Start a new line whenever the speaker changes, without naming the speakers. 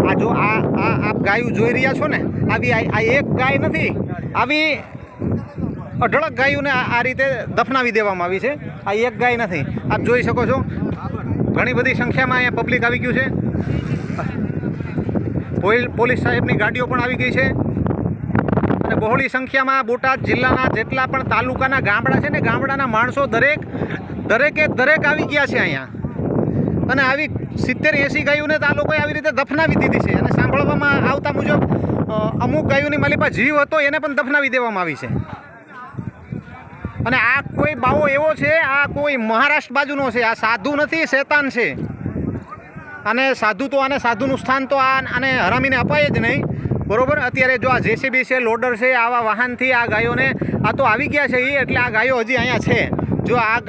આ જો આપ ગાયું જોઈ રહ્યા છો ને, આવી આ એક ગાય નથી, આવી અઢળક ગાયોને આ રીતે દફનાવી દેવામાં આવી છે. આ એક ગાય નથી, આપ જોઈ શકો છો. ઘણી બધી સંખ્યામાં અહીંયા પબ્લિક આવી ગયું છે. પોલીસ સાહેબની ગાડીઓ પણ આવી ગઈ છે અને બહોળી સંખ્યામાં બોટાદ જિલ્લાના જેટલા પણ તાલુકાના ગામડા છે ને, ગામડાના માણસો દરેકે આવી ગયા છે અહીંયા. અને આવી 70-80 ગાયોને તો આ લોકોએ આવી રીતે દફનાવી દીધી છે. અને સાંભળવામાં આવતા મુજબ અમુક ગાયોની મારી પાસે જીવ હતો એને પણ દફનાવી દેવામાં આવી છે. અને આ કોઈ બાવો એવો છે, આ કોઈ મહારાષ્ટ્ર બાજુનો છે, આ સાધુ નથી, શેતાન છે. અને સાધુ તો આને સાધુનું સ્થાન તો આને હરામીને અપાય જ નહીં, બરોબર. અત્યારે જો આ જેસીબી છે, લોડર છે, આવા વાહનથી આ ગાયોને આ તો આવી ગયા છે એટલે આ ગાયો હજી અહીંયા છે. જો આ